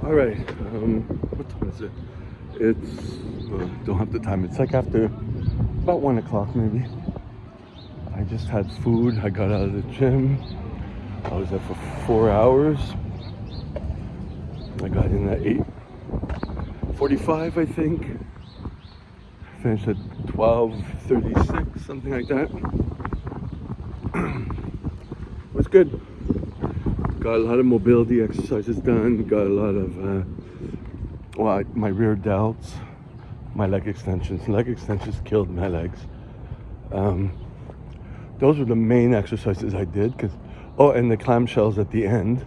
All right. What time is it? It's don't have the time. It's like after about 1 o'clock maybe. I just had food. I got out of the gym. I was there for 4 hours. I got in at 8:45, I think. Finished at 12:36, something like that. It was good. Got a lot of mobility exercises done. Got a lot of my rear delts, my leg extensions. Leg extensions killed my legs. Those were the main exercises I did. And the clamshells at the end.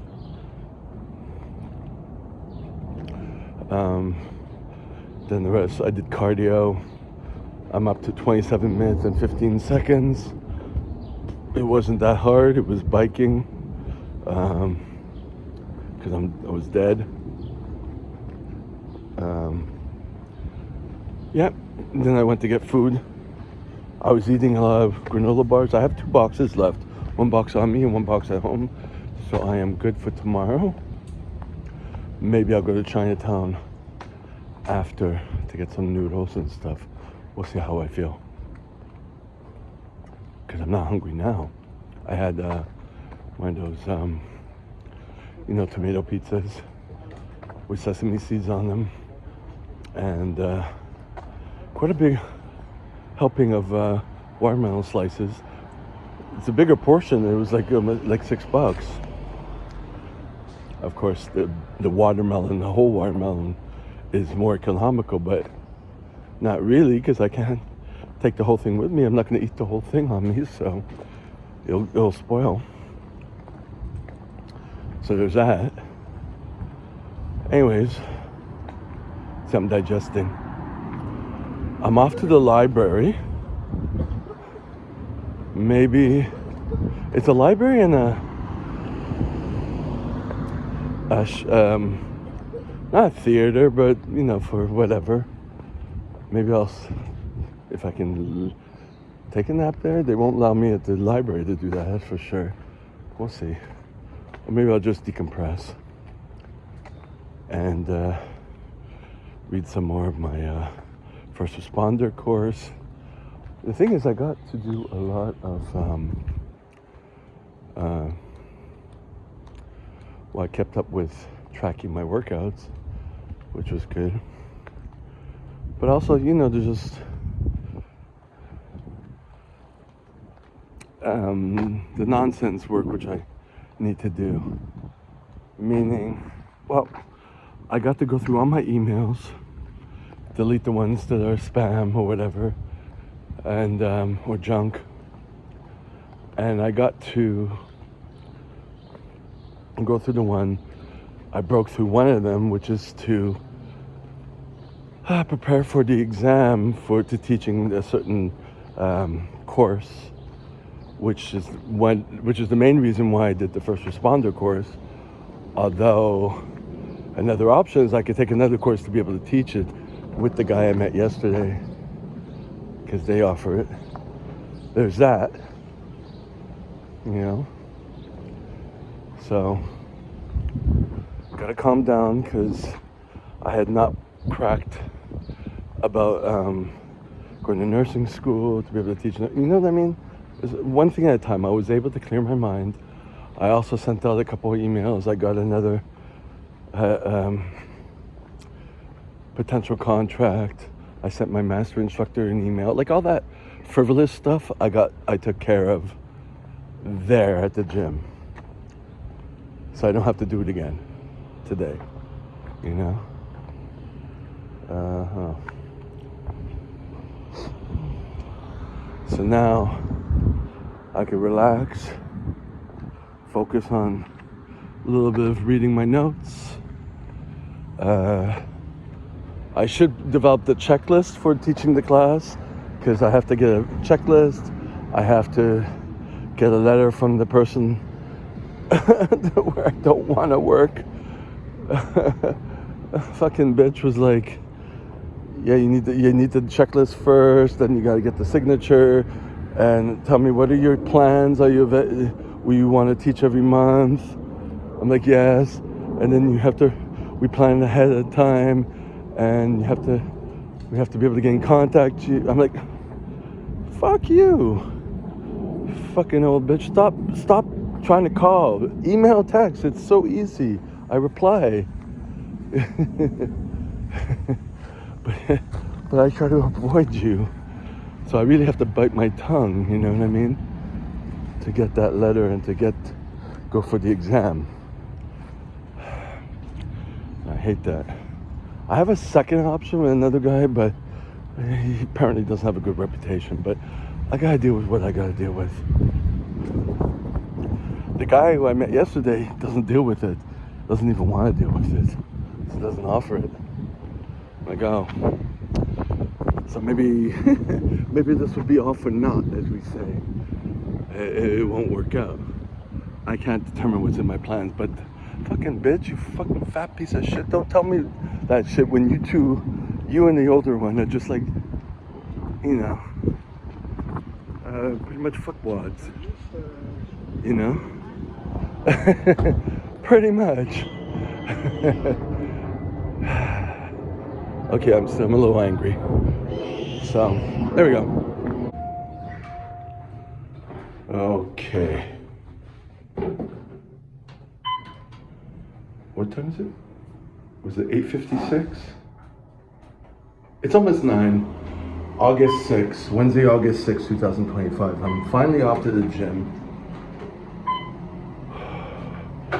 Then the rest, I did cardio. I'm up to 27 minutes and 15 seconds. It wasn't that hard. It was biking. Because I was dead. Yeah. Then I went to get food. I was eating a lot of granola bars. I have 2 boxes left. 1 box on me and 1 box at home. So I am good for tomorrow. Maybe I'll go to Chinatown after to get some noodles and stuff. We'll see how I feel. Because I'm not hungry now. I had one of those, tomato pizzas with sesame seeds on them. And quite a big helping of watermelon slices. It's a bigger portion. It was like $6. Of course, the watermelon, the whole watermelon, is more economical, but not really, because I can't take the whole thing with me. I'm not going to eat the whole thing on me, so it'll spoil. So there's that. Anyways, see, I'm digesting. I'm off to the library. Maybe it's a library and not a theater, but for whatever. Maybe if I can take a nap there. They won't allow me at the library to do that, that's for sure. We'll see. Or maybe I'll just decompress and read some more of my first responder course. The thing is, I got to do a lot of I kept up with tracking my workouts, which was good. But also, there's just the nonsense work which I need to do. Meaning, I got to go through all my emails, delete the ones that are spam or whatever, and or junk. And I got to go through the one. I broke through one of them, which is to prepare for the exam to teaching a certain course, which is the main reason why I did the first responder course. Although another option is I could take another course to be able to teach it with the guy I met yesterday, because they offer it. There's that, So gotta calm down, because I had not cracked about going to nursing school to be able to teach. You know what I mean? One thing at a time. I was able to clear my mind. I also sent out a couple of emails. I got another potential contract. I sent my master instructor an email. Like all that frivolous stuff, I took care of there at the gym. So I don't have to do it again today, So now I can relax, focus on a little bit of reading my notes. I should develop the checklist for teaching the class, because I have to get a checklist. I have to get a letter from the person where I don't want to work. Fucking bitch was like, yeah, you need the checklist first, then you got to get the signature, and tell me, what are your plans? Will you want to teach every month? I'm like, yes. And then you have to, we plan ahead of time, and we have to be able to get in contact. I'm like, fuck you, fucking old bitch. Stop trying to call. Email, text. It's so easy. I reply. but I try to avoid you. So I really have to bite my tongue, you know what I mean? To get that letter and to go for the exam. I hate that. I have a second option with another guy, but he apparently doesn't have a good reputation. But I gotta deal with what I gotta deal with. The guy who I met yesterday doesn't deal with it. Doesn't even want to deal with it. So doesn't offer it. I'm like, oh. So maybe this would be all for naught, as we say. It won't work out. I can't determine what's in my plans, but fucking bitch, you fucking fat piece of shit. Don't tell me that shit when you and the older one are just like, you know, pretty much fuckwads. You know? Pretty much. Okay, I'm a little angry. So, there we go. Okay. What time is it? Was it 8:56? It's almost 9. August 6th, Wednesday, August 6th, 2025. I'm finally off to the gym.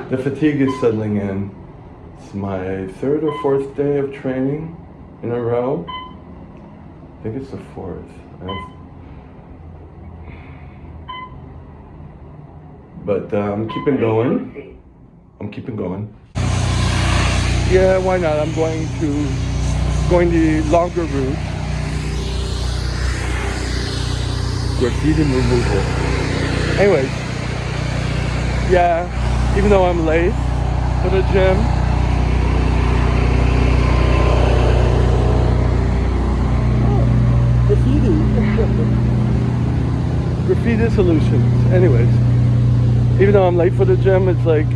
The fatigue is settling in. It's my third or fourth day of training in a row. I think it's the fourth. But I'm keeping going. Yeah, why not? I'm going the longer route. Graffiti removal. Anyways, yeah, even though I'm late for the gym, graffiti solutions. Anyways, even though I'm late for the gym, it's like,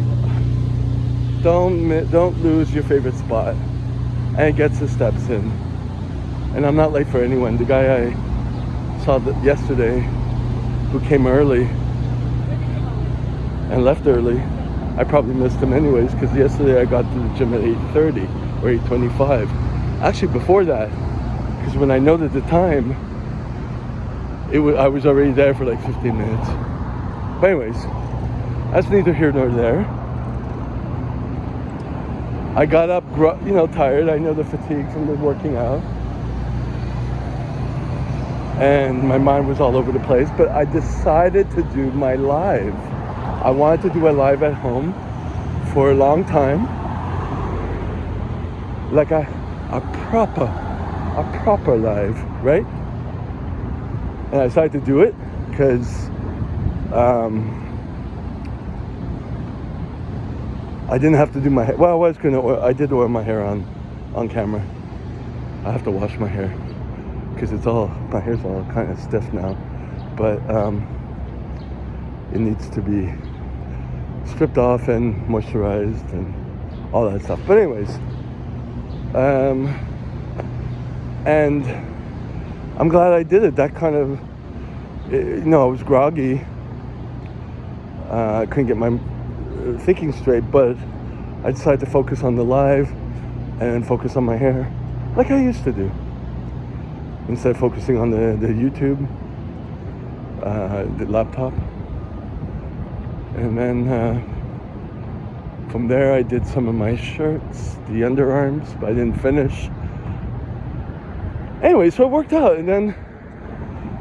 don't lose your favorite spot, and it gets the steps in. And I'm not late for anyone. The guy I saw yesterday, who came early and left early, I probably missed him anyways, because yesterday I got to the gym at 8:30 or 8:25. Actually, before that, because when I noted the time, I was already there for like 15 minutes. But anyways, that's neither here nor there. I got up, tired. I know the fatigue from the working out. And my mind was all over the place, but I decided to do my live. I wanted to do a live at home for a long time. Like a proper live, right? And I decided to do it because I didn't have to do my hair. Well, I did oil my hair on camera. I have to wash my hair because my hair's all kind of stiff now. But it needs to be stripped off and moisturized and all that stuff. But anyways, and I'm glad I did it. That kind of, I was groggy. I couldn't get my thinking straight, but I decided to focus on the live and focus on my hair like I used to do, instead of focusing on the YouTube, the laptop. And then from there I did some of my shirts, the underarms, but I didn't finish. Anyway, so it worked out, and then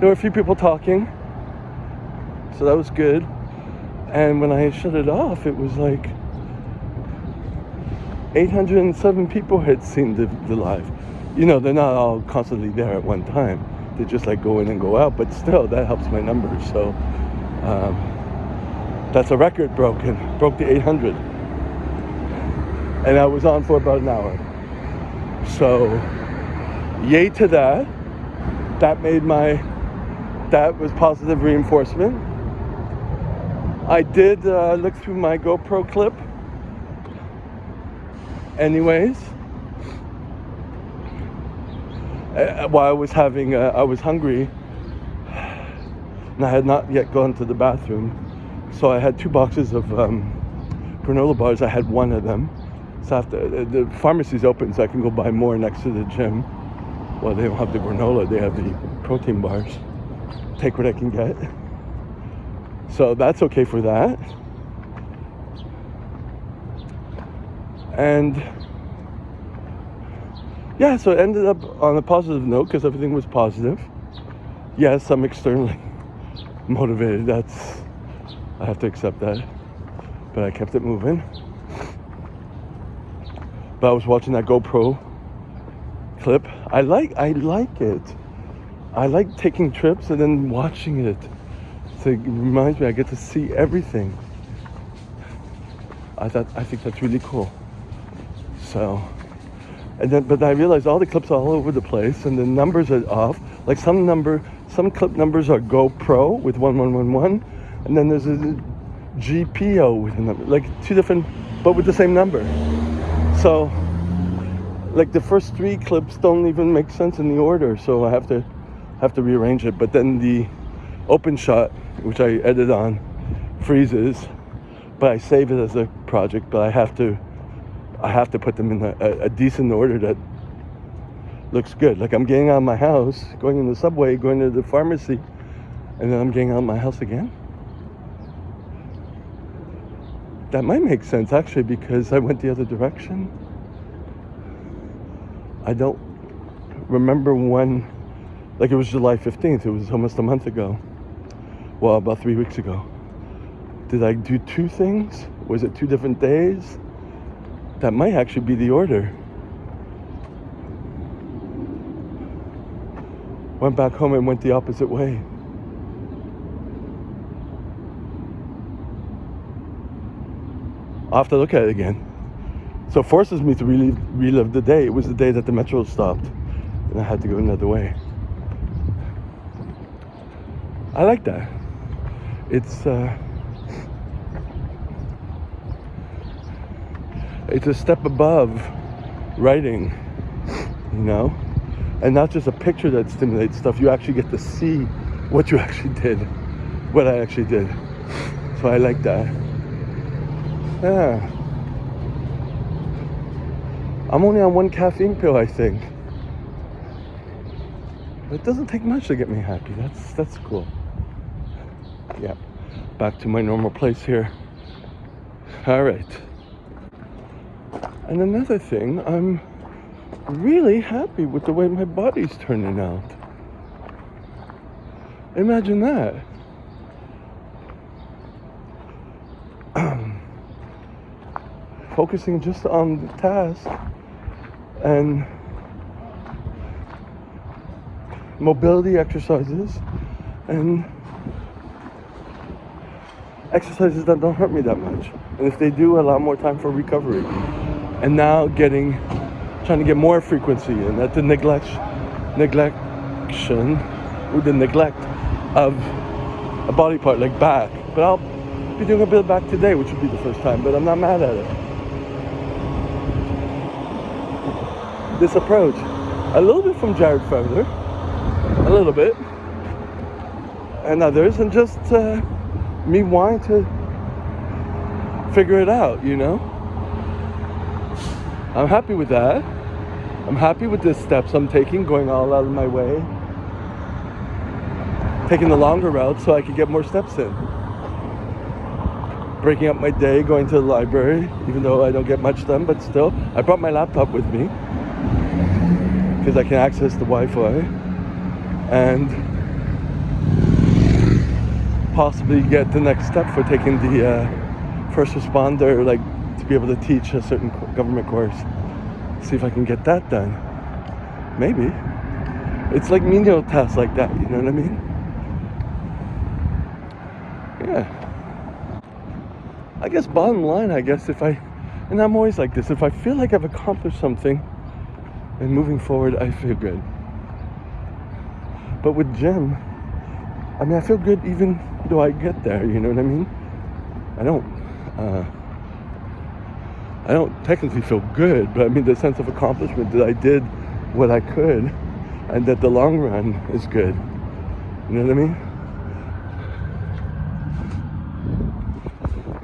there were a few people talking, so that was good. And when I shut it off, it was like 807 people had seen the live. They're not all constantly there at one time. They just like go in and go out, but still, that helps my numbers. So that's a record broke the 800. And I was on for about an hour. So yay to that. That was positive reinforcement. I did look through my GoPro clip, anyways, while I was I was hungry, and I had not yet gone to the bathroom, so I had 2 boxes of granola bars. I had one of them, so after the pharmacy's open, so I can go buy more next to the gym. Well, they don't have the granola, they have the protein bars. Take what I can get. So that's okay for that. And yeah, so it ended up on a positive note because everything was positive. Yes, I'm externally motivated. I have to accept that. But I kept it moving. But I was watching that GoPro clip. I like it. I like taking trips and then watching it. So it reminds me I get to see everything. I think that's really cool. So, but I realized all the clips are all over the place and the numbers are off. Like some clip numbers are GoPro with 1111, and then there's a GPO with a number, like 2 different, but with the same number. So, like the first 3 clips don't even make sense in the order, so I have to rearrange it. But then the open shot, which I edit on, freezes, but I save it as a project. But I have to put them in a decent order that looks good. Like I'm getting out of my house, going in the subway, going to the pharmacy, and then I'm getting out of my house again. That might make sense actually, because I went the other direction. I don't remember when, like it was July 15th, it was almost a month ago. Well, about 3 weeks ago. Did I do 2 things? Was it 2 different days? That might actually be the order. Went back home and went the opposite way. I'll have to look at it again. So it forces me to relive the day. It was the day that the metro stopped and I had to go another way. I like that. It's a step above writing, you know? And not just a picture that stimulates stuff. You actually get to see what you actually did, what I actually did. So I like that. Yeah. I'm only on 1 caffeine pill, I think. But it doesn't take much to get me happy. That's cool. Yeah. Back to my normal place here. All right. And another thing, I'm really happy with the way my body's turning out. Imagine that. Focusing just on the task and mobility exercises and exercises that don't hurt me that much. And if they do, allow more time for recovery. And now trying to get more frequency in at the neglect of a body part like back. But I'll be doing a bit of back today, which will be the first time, but I'm not mad at it. This approach, a little bit from Jared Fowler, a little bit, and others, and just me wanting to figure it out, you know? I'm happy with that. I'm happy with the steps I'm taking, going all out of my way, taking the longer route so I can get more steps in. Breaking up my day, going to the library, even though I don't get much done, but still, I brought my laptop with me because I can access the Wi-Fi and possibly get the next step for taking the first responder, like to be able to teach a certain government course. See if I can get that done. Maybe. It's like menial tasks like that, you know what I mean? Yeah. I guess bottom line, and I'm always like this, if I feel like I've accomplished something and moving forward, I feel good. But with gym, I feel good even though I get there, you know what I mean? I don't I don't technically feel good, but I mean the sense of accomplishment that I did what I could, and that the long run is good. You know what I mean?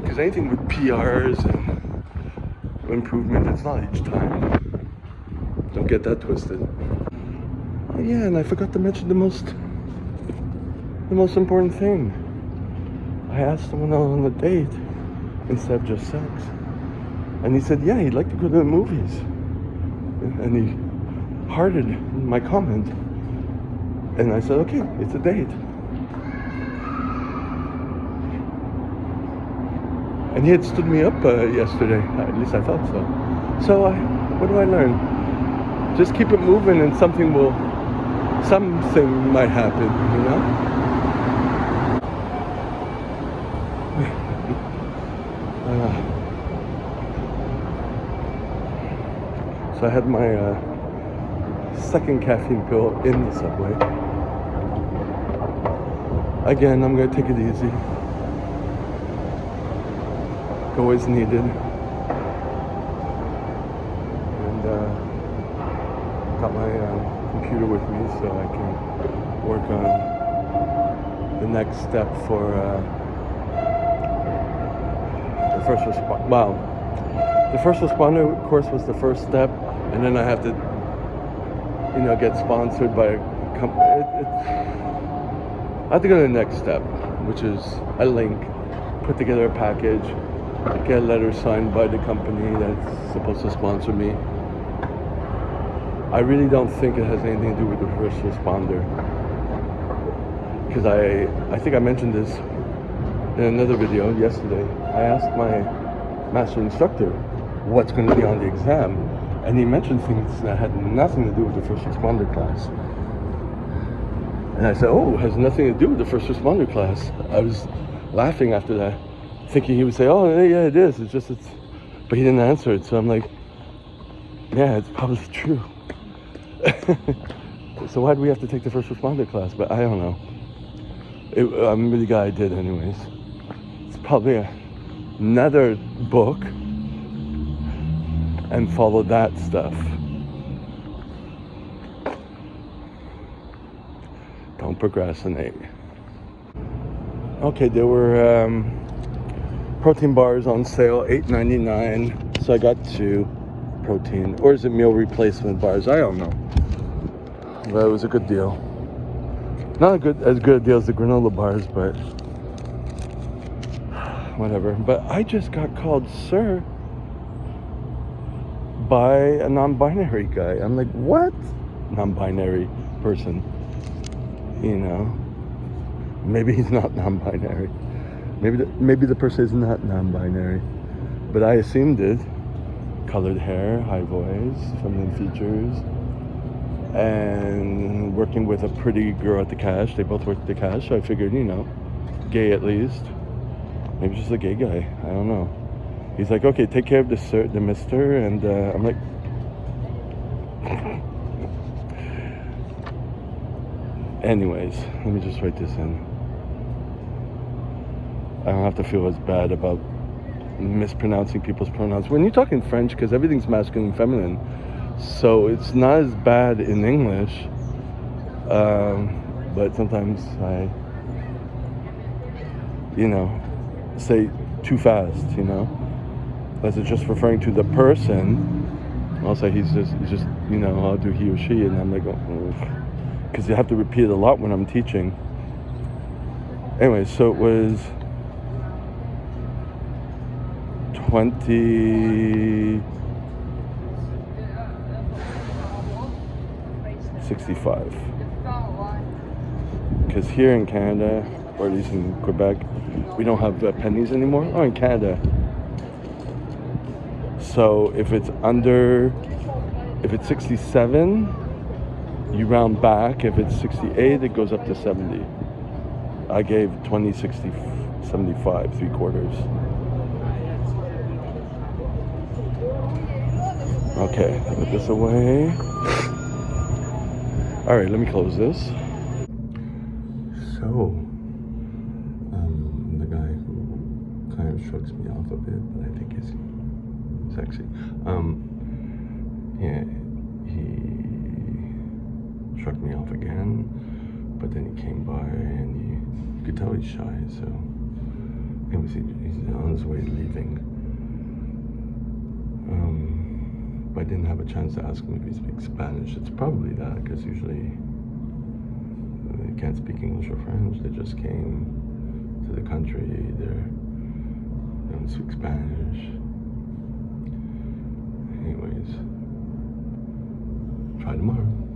Because anything with PRs and improvement, it's not each time. Don't get that twisted. Oh, yeah, and I forgot to mention the most important thing. I asked him when I was on a date instead of just sex. And he said, yeah, he'd like to go to the movies. And he hearted my comment. And I said, okay, it's a date. And he had stood me up yesterday. At least I thought so. So what do I learn? Just keep it moving and something might happen, you know? So I had my second caffeine pill in the subway. Again, I'm gonna take it easy. Go as needed. And got my computer with me so I can work on the next step for the first responder. Wow. The first responder course was the first step, and then I have to, get sponsored by a company. I have to go to the next step, which is a link, put together a package, get a letter signed by the company that's supposed to sponsor me. I really don't think it has anything to do with the first responder, because I think I mentioned this in another video yesterday. I asked my master instructor what's going to be on the exam, and he mentioned things that had nothing to do with the first responder class. And I said, oh, it has nothing to do with the first responder class. I was laughing after that, thinking he would say, oh yeah, it is, but he didn't answer it. So I'm like, yeah, it's probably true. So why do we have to take the first responder class? But I don't know. I'm really glad I did anyways. It's probably another book and follow that stuff. Don't procrastinate. Okay, there were protein bars on sale, $8.99. So I got 2 protein, or is it meal replacement bars? I don't know. But it was a good deal. Not as good a deal as the granola bars, but whatever. But I just got called sir by a non-binary guy. I'm like, what? Non-binary person. Maybe he's not non-binary. Maybe the person is not non-binary. But I assumed it. Colored hair, high voice, feminine features, and working with a pretty girl at the cash. They both worked at the cash, so I figured, gay at least. Maybe just a gay guy. I don't know. He's like, okay, take care of the mister, and I'm like, anyways, let me just write this in. I don't have to feel as bad about mispronouncing people's pronouns when you're talking French, because everything's masculine and feminine, so it's not as bad in English, but sometimes I say too fast, unless it's just referring to the person. I'll say he's just I'll do he or she, and I'm like, because you have to repeat it a lot when I'm teaching. Anyway, so it was 20.65, because here in Canada, or at least in Quebec, we don't have pennies anymore. Oh, in Canada. So if it's 67, you round back. If it's 68, it goes up to 70. I gave 75, 3/4. Okay, put this away. All right, let me close this. So, the guy who kind of shrugs me off a bit, but I think he's could tell he's shy, so anyways, he's on his way leaving. But I didn't have a chance to ask him if he speaks Spanish. It's probably that, because usually they can't speak English or French. They just came to the country. They don't speak Spanish. Anyways, try tomorrow.